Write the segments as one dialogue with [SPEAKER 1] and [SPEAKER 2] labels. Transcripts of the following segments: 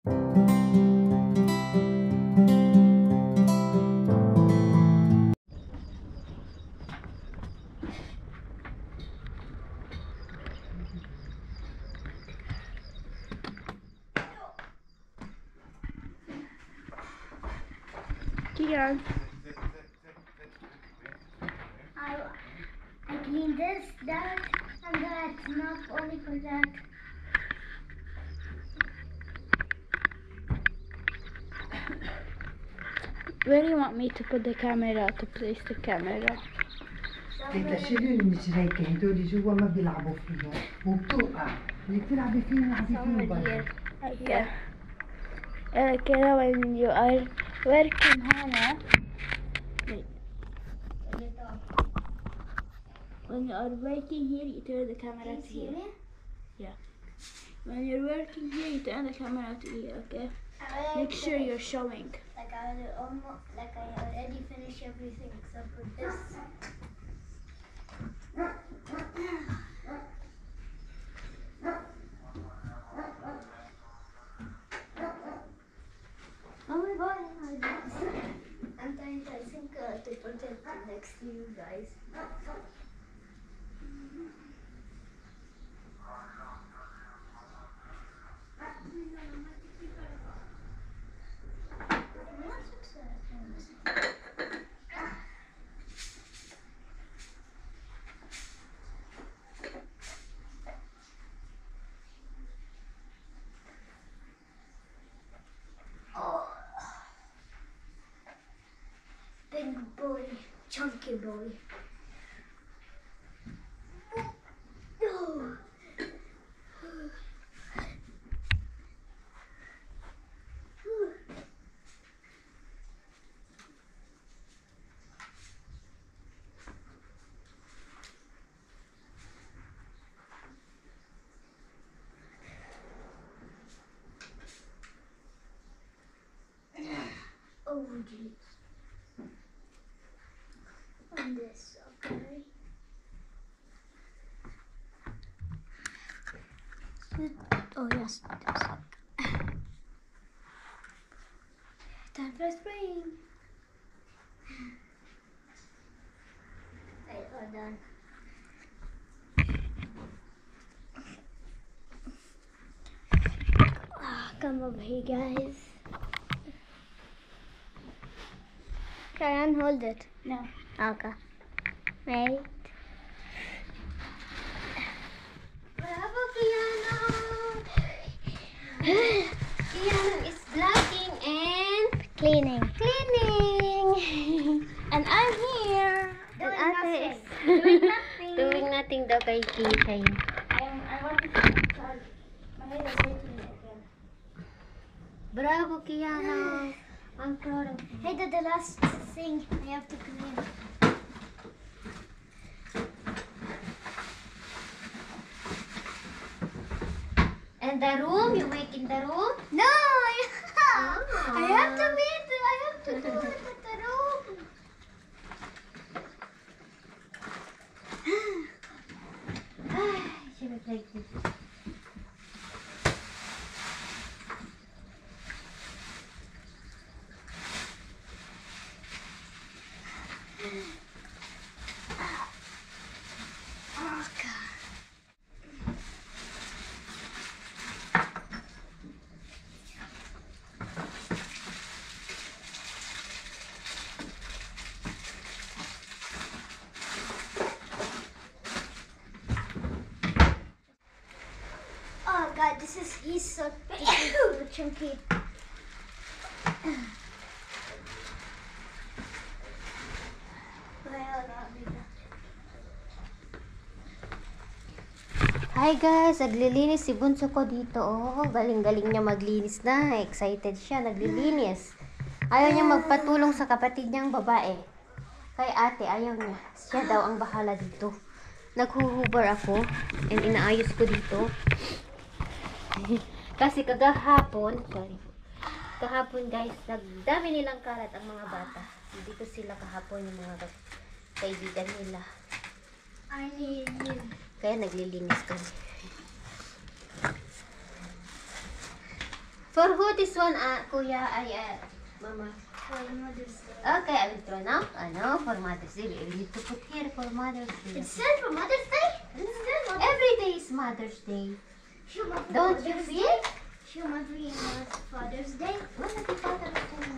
[SPEAKER 1] Kian.
[SPEAKER 2] I clean this, that, and that, not only for that.
[SPEAKER 1] Where do you want me to put the camera, to place the camera?
[SPEAKER 3] تشيلي مش هيك هدول جوا ما بيلعبوا فيهم وبتوقع اللي بتلعبي فيه العبي فيه برا.
[SPEAKER 1] Okay. كده when you are working هنا. When you are working here, you turn the camera to here. Yeah. When you're working here, you turn the camera to here, okay? Make sure you're showing.
[SPEAKER 2] Like I already finished everything except for this. Oh my god, I'm trying to, I think, to put it next to you guys. Big boy, chunky boy. Oh jeez. On this, okay. Oh yes, this. Time for spring. Right, all done. Come over here, guys. Shayan, hold it.
[SPEAKER 1] No.
[SPEAKER 2] Okay. Right. Bravo, Kiana! Kiana is vlogging and cleaning.
[SPEAKER 1] And I'm here.
[SPEAKER 2] Doing nothing.
[SPEAKER 1] Doing nothing.
[SPEAKER 2] Doing nothing daw kay Kitay.
[SPEAKER 1] I want to charge. My head is hurting me again.
[SPEAKER 2] Bravo, Kiana! I'm proud of you. Hey, the last thing I have to clean. And the room? You make in the room? No! I have to do it at the room. Should have played this. Oh god, he's so chunky. Hi guys, naglilinis si Bunso ko dito. Oh, galing-galing niya maglinis na. Excited siya, naglilinis. Ayaw niya magpatulong sa kapatid niyang babae. Kay ate, ayaw niya. Siya daw ang bahala dito. Naghuhubar ako and inaayos ko dito. Kasi kahapon guys, nagdami nilang kalat ang mga bata. Dito sila kahapon yung mga kaibigan nila. Kaya naglilinis kami. For who this one, Kuya, Mama?
[SPEAKER 1] For Mother's Day.
[SPEAKER 2] Okay, I will turn up. For Mother's Day. We need to put here for Mother's Day.
[SPEAKER 1] It says for Mother's Day?
[SPEAKER 2] Every day is Mother's Day. Don't you feel?
[SPEAKER 1] Shumatri was Father's Day.
[SPEAKER 2] Wala di Father's Day.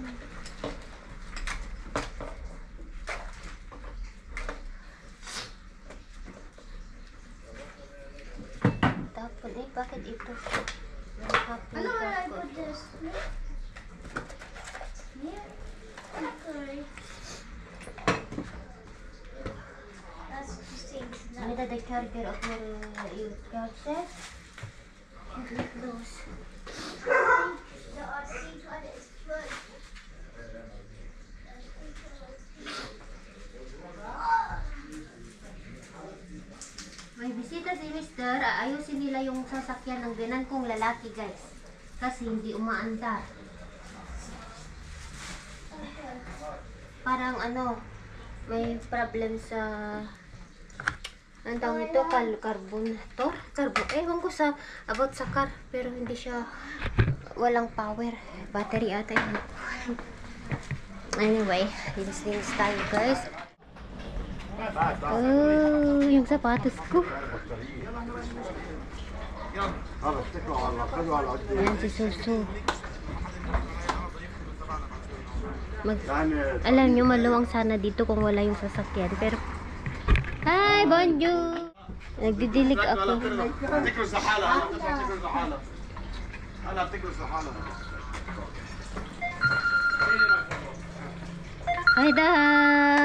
[SPEAKER 2] Tapos bakit ito?
[SPEAKER 1] Ano wala I put this? Here? Okay. That's the same.
[SPEAKER 2] Nita the charger of your charger.
[SPEAKER 1] Close. The seat one is full.
[SPEAKER 2] May bisita si Mister. Ayusin nila yung sasakyan ng binan kong lalaki, guys. Kasi hindi umaandar. Parang may problem sa ang tawag ito, carburetor. Ewan ko about sa car, pero hindi siya walang power. Battery ata yun. Anyway, linis tayo, guys. Oh, yung sapatos ko. Yan si Susu. Alam nyo, maluwang sana dito kung wala yung sasakyan. Pero, hi, bonjour! Nagdidilig ako. Hayda!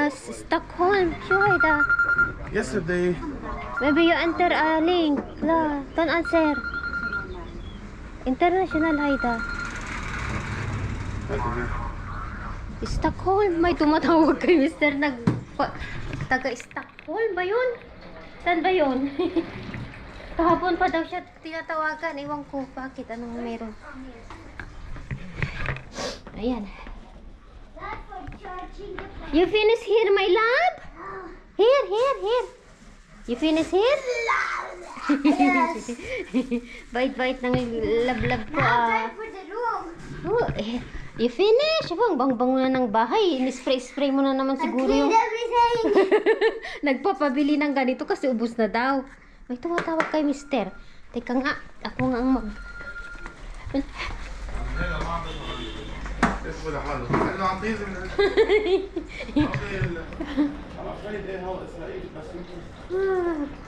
[SPEAKER 2] Stockholm! Sure, Hayda!
[SPEAKER 4] Yesterday.
[SPEAKER 2] Maybe you enter a link. La, don't answer. International, Hayda. Stockholm. May tumatawag kay Mr. Taga-Stockholm ba yun? Saan ba yun? Kahapon pa daw siya tinatawagan. Ewan ko bakit. Anong meron? Ayan. You finish here, my love? Here. You finish here? Bait-bait ng lab-lab ko.
[SPEAKER 1] Time for the room.
[SPEAKER 2] Oh, you finish? Bang-bang na ng bahay. Ni-spray mo na naman siguro yung...
[SPEAKER 1] Everything.
[SPEAKER 2] Nagpapabili ng ganito kasi ubos na daw. May tumatawag kay Mister. Teka nga, ako nga ang mag...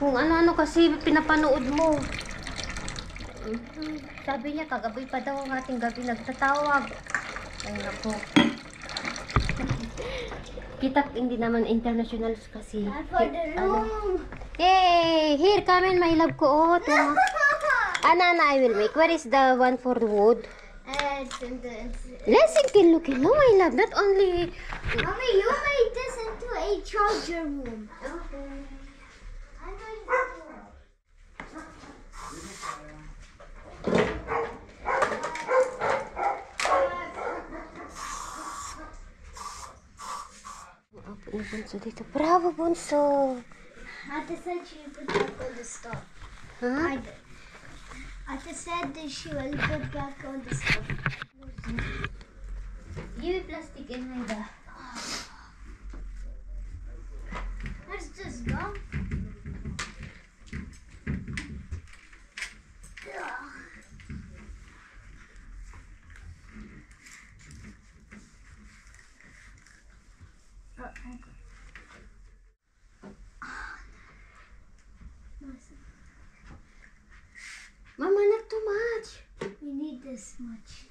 [SPEAKER 2] Kung ano-ano kasi pinapanood mo. Sabi niya, kagabi pa daw ang ating gabi nagtatawag. Ay, naku. Kita, hindi naman international kasi.
[SPEAKER 1] Time for the room.
[SPEAKER 2] Hey, here, come in, my love ko. Oh, Anna, I will make. Where is the one for the wood?
[SPEAKER 1] It's in the...
[SPEAKER 2] Let's look hello, my love. Not only...
[SPEAKER 1] Mommy, you made this into a charger room. Okay. I'm going to...
[SPEAKER 2] Bunso dito. Bravo, Bunso.
[SPEAKER 1] Ate said she would put back all the stuff.
[SPEAKER 2] Huh?
[SPEAKER 1] Ate said that she will put back all the stuff.
[SPEAKER 2] Give me plastic in Haida.
[SPEAKER 1] Where's this gum?
[SPEAKER 2] Mama, not too much.
[SPEAKER 1] We need this much.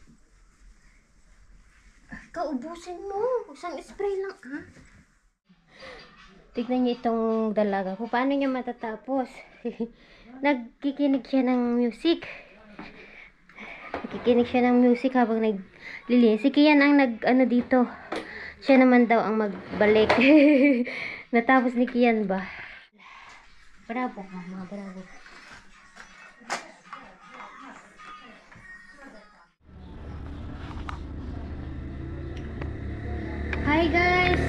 [SPEAKER 2] Kaubusin mo. Isang spray lang, ha? Tignan niyo itong dalaga ko. Paano niya matatapos? Nagkikinig siya ng music. Nagkikinig siya ng music habang naglilinis. Si Kian ang dito. Siya naman daw ang magbalik. Natapos ni Kian ba? Bravo, mama. Bravo. Hi guys!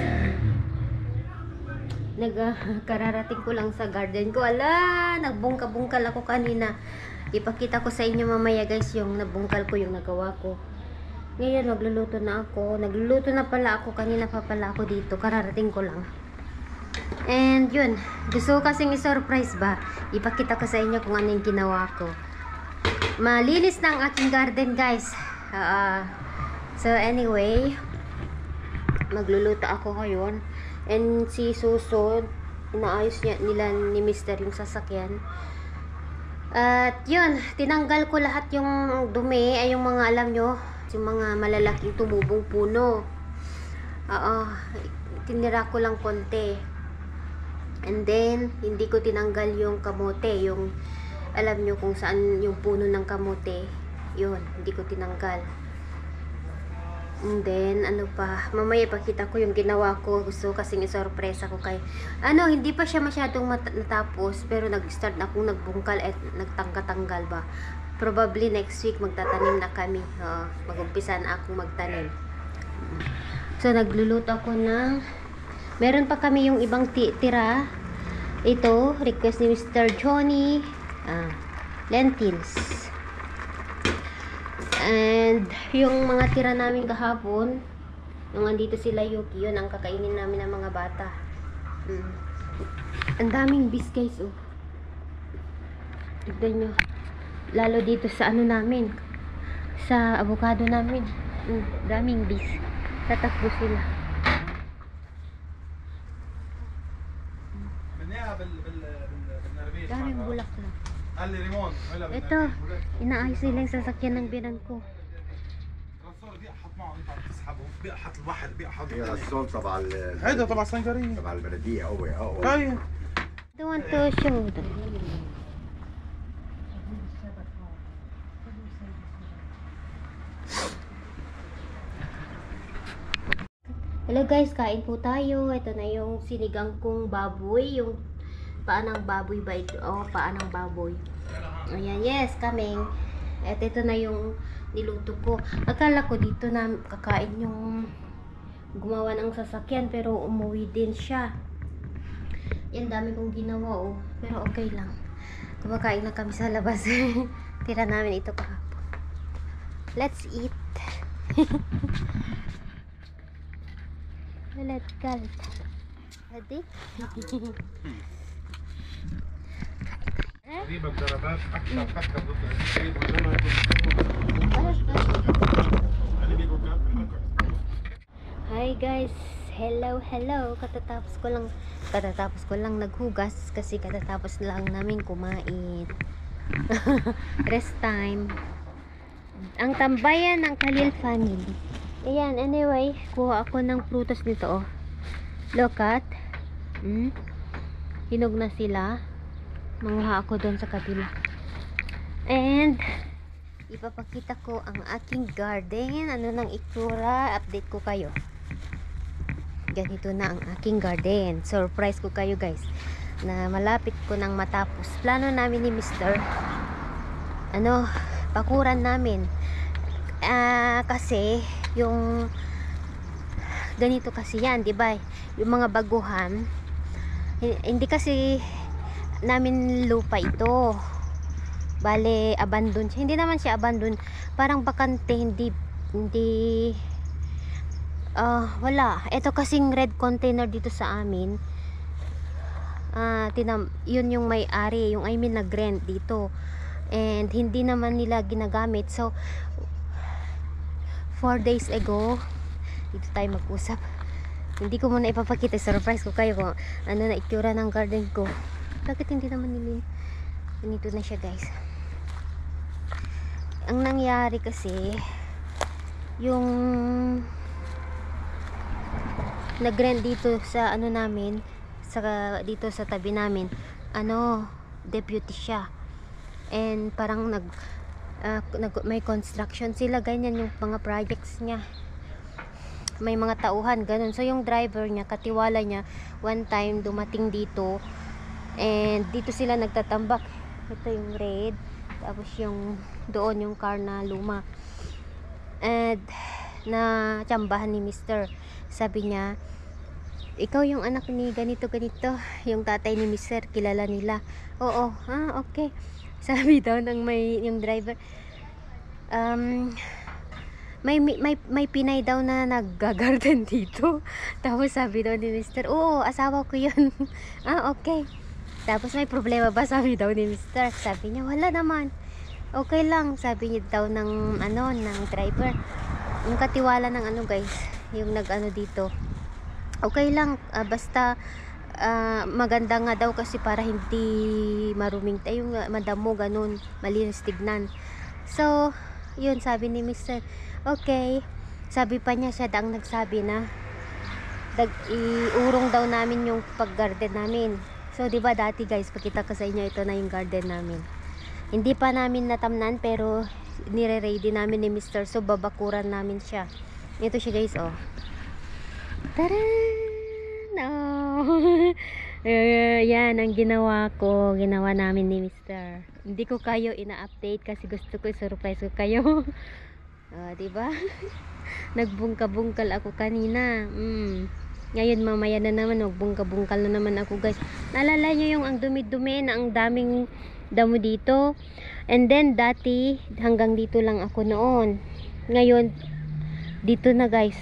[SPEAKER 2] Kararating ko lang sa garden ko. Ala, nagbungka-bungkal ako kanina. Ipakita ko sa inyo mamaya guys yung nabungkal ko, yung nagawa ko. Ngayon magluluto na ako. Nagluluto na pala ako. Kanina pa pala ako dito. Kararating ko lang. And yun. Gusto ko kasing i-surprise ba? Ipakita ko sa inyo kung ano yung ginawa ko. Malinis na ang aking garden guys. So anyway, magluluto ako ngayon. And si Suso, inaayos nila ni Mr. yung sasakyan. At yun, tinanggal ko lahat yung dumi, ay yung mga alam nyo, yung mga malalaking tumubong puno. Tinira ko lang konti. And then, hindi ko tinanggal yung kamote, yung alam nyo kung saan yung puno ng kamote. Yun, hindi ko tinanggal. And then, ano pa, mamaya ipakita ko yung ginawa ko. Gusto kasing isorpresa ko kay, hindi pa siya masyadong natapos, pero nag-start na akong nagbungkal at nagtangga-tanggal ba. Probably next week magtatanim na kami. Mag-umpisa na akong magtanim. So, nagluluto ako ng, meron pa kami yung ibang tira. Ito, request ni Mr. Johnny. Lentils. And yung mga tira namin kahapon, nung andito sila Yuki, yun ang kakainin namin ng mga bata. Ang daming bis guys, oh. Tignan nyo. Lalo dito sa ano namin, sa avocado namin. Daming bis. Tatakbo sila. Daming bulak lang. Ito, inaayos nila yung sasakyan ng binan ko.
[SPEAKER 4] هي الصوت تبع
[SPEAKER 5] هيدا تبع السنجرية
[SPEAKER 4] تبع البلدية قوي
[SPEAKER 5] هاي
[SPEAKER 2] Don't want to show them. Hello guys, kain po tayo. Ito na yung sinigang kong baboy, yung paa ng baboy ba ito? Paa ng baboy. Ayan, yes, coming. At ito na yung niluto ko. Akala ko dito na kakain yung gumawa ng sasakyan, pero umuwi din siya. Yan, dami kong ginawa, oh. Pero okay lang. Kumakain na kami sa labas. Tira namin ito kahapon. Let's eat. Let's go. Ready?
[SPEAKER 5] قريبة بدرجات أكثر فترة ضد السيد
[SPEAKER 2] Hi guys, hello. Katatapos ko lang naghugas kasi katatapos lang namin kumain. Rest time. Ang tambayan ng Khalil family. Ayan, anyway, kuha ako ng prutas nito, oh. Look at. Hinog na sila. Manguha ako doon sa kabila. And ipapakita ko ang aking garden. Ano nang itsura, update ko kayo. Ganito na ang aking garden. Surprise ko kayo guys, na malapit ko nang matapos. Plano namin ni Mr. Pakuran namin. Kasi yung ganito kasi yan, 'di ba? Yung mga baguhan, hindi kasi namin lupa ito. Bale, abandon siya. Hindi naman siya abandon. Parang bakante, wala. Ito kasing red container dito sa amin. Yun yung may-ari, yung nag-rent dito. And hindi naman nila ginagamit. So 4 days ago, dito tayo mag-usap. Hindi ko muna ipapakita, surprise ko kayo kung ano na itsura ng garden ko. Bakit hindi naman nilin? Ganito na siya guys. Ang nangyari kasi, yung nag-rent dito sa namin, dito sa tabi namin, deputy siya. And parang may construction sila, ganyan yung mga projects niya. May mga tauhan, ganun. So yung driver niya, katiwala niya, one time dumating dito, and dito sila nagtatambak. Ito yung red, tapos yung doon yung car na luma. And na tsambahan ni Mr. Sabi niya, ikaw yung anak ni ganito, yung tatay ni Mr. Kilala nila. Oo, okay. Sabi daw ng yung driver, may Pinay daw na nag-garden dito. Tapos sabi daw ni Mr. Oo, asawa ko yun. Okay. Tapos may problema ba? Sabi daw ni Mr. Sabi niya, wala naman. Okay lang. Sabi niya daw ng driver. Yung katiwala ng guys. Yung dito. Okay lang. Basta maganda nga daw kasi para hindi maruming tayo. Yung madamo, ganun. Malinis tignan. So, yun sabi ni Mr. Okay. Sabi pa niya, siya ang nagsabi na iurong daw namin yung pag-garden namin. So, di ba dati guys, pakita ko sa inyo, ito na yung garden namin. Hindi pa namin natamnan, pero nire-ready namin ni Mr. So, babakuran namin siya. Ito siya guys, oh. Taran! Oh. Yan ang ginawa ko. Ginawa namin ni Mr. Hindi ko kayo ina-update kasi gusto ko i-surprise ko kayo. Diba? Nagbungka-bungkal ako kanina. Ngayon mamaya na naman, magbungka-bungkal na naman ako guys. Naalala nyo yung ang dumi-dumi na ang daming damo dito. And then dati hanggang dito lang ako noon. Ngayon dito na guys.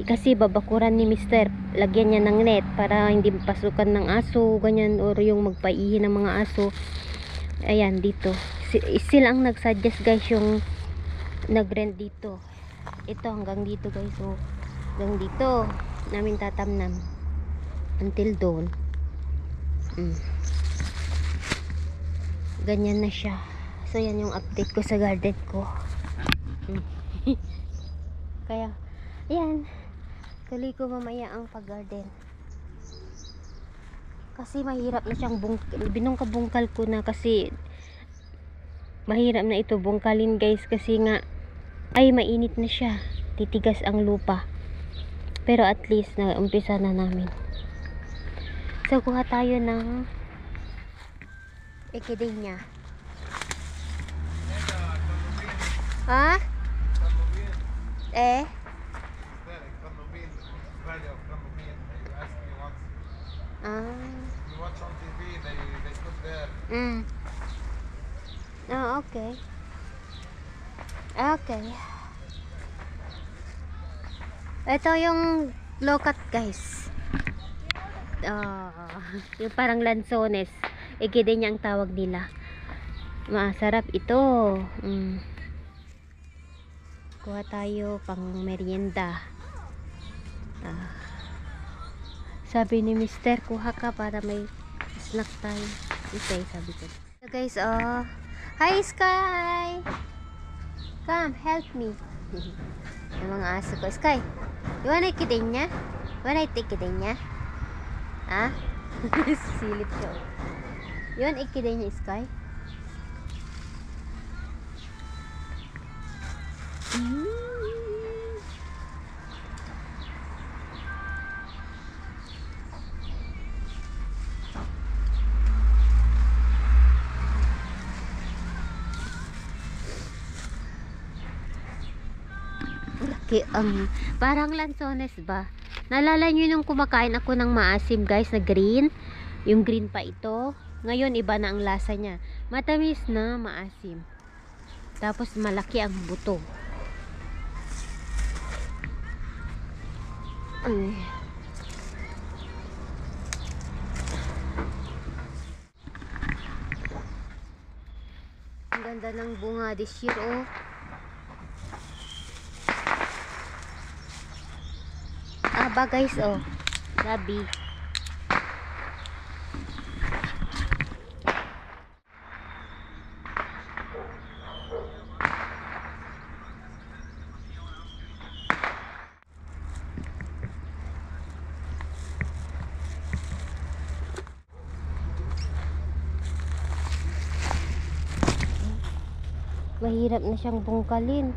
[SPEAKER 2] Kasi babakuran ni Mr. Lagyan niya ng net para hindi pasukan ng aso, ganyan, or yung magpaihi ng mga aso. Ayan, dito. Sila ang nagsuggest guys yung nag-rent dito. Ito hanggang dito guys. So, hanggang dito namin tatamnan until doon. Ganyan na siya. So, yan yung update ko sa garden ko. Kaya, yan. Tuloy ko mamaya ang pag-garden. Kasi mahirap na siyang binungka-bungkal ko na kasi mahirap na ito bungkalin guys kasi nga ay mainit na siya. Titigas ang lupa. Pero at least na umpisa na namin. So kuha tayo ng echidnia. Ha?
[SPEAKER 5] You watch on TV, they put there.
[SPEAKER 2] Okay. Okay. Ito yung lokat guys. Yung parang lansones. Echidnia ang tawag nila. Masarap ito. Kuha tayo pang merienda. Sabi ni Mr. kuha ka para may snack tayo. Okay, sabi ko. So guys, hi Sky! Come, help me. Yung mga aso ko. Sky, you wanna echidnia? Wanna eat echidnia? Ha? Silip siya. You wanna echidnia, Sky? Parang lansones ba? Naalala nyo nung kumakain ako ng maasim guys na green? Yung green pa ito. Ngayon iba na ang lasa niya. Matamis na maasim. Tapos malaki ang buto. Ay. Ang ganda ng bunga this year, oh. Aba guys, oh. Gabi. Mahirap na siyang bungkalin.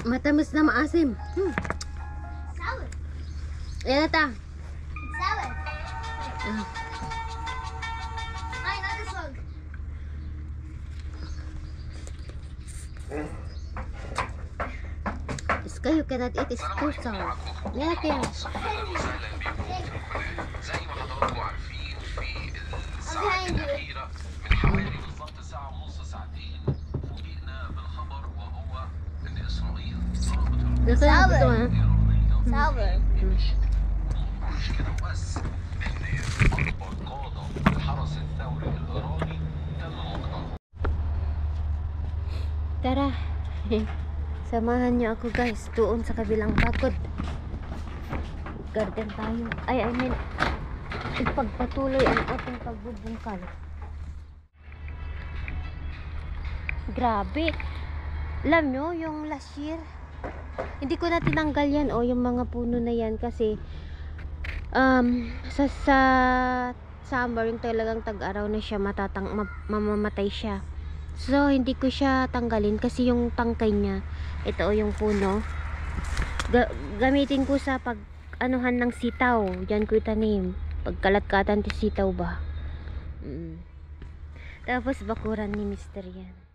[SPEAKER 2] Matamis na maasim. Ayan na ta.
[SPEAKER 4] Salad. Ay, not this one.
[SPEAKER 2] Iska, you cannot eat. It's too sour. Ayan na kaya.
[SPEAKER 5] زي ما حضراتكم عارفين في الساعات
[SPEAKER 4] behind you.
[SPEAKER 5] الأخيرة من حوالي بالضبط ساعة ونص ساعتين فوجئنا بالخبر وهو إن إسرائيل ضربت
[SPEAKER 2] Ito na ito ah.
[SPEAKER 5] الإيرانية
[SPEAKER 4] Salad.
[SPEAKER 5] مش كده وبس إن أكبر قادة الحرس الثوري الإيراني تم مقتله.
[SPEAKER 2] Tara. Samahan niyo ako guys. Doon sa kabilang bakod. Garden tayo. I mean, ipagpatuloy ang ating pagbubungkal. Grabe. Alam nyo, yung last year, hindi ko na tinanggal yan yung mga puno na yan kasi sa summer yung talagang tag-araw na siya mamamatay siya. So hindi ko siya tanggalin kasi yung tangkay niya, ito yung puno, gamitin ko sa pag anuhan ng sitaw. Diyan ko itanim pagkalat-katan ti sitaw ba. Tapos bakuran ni Mr. yan.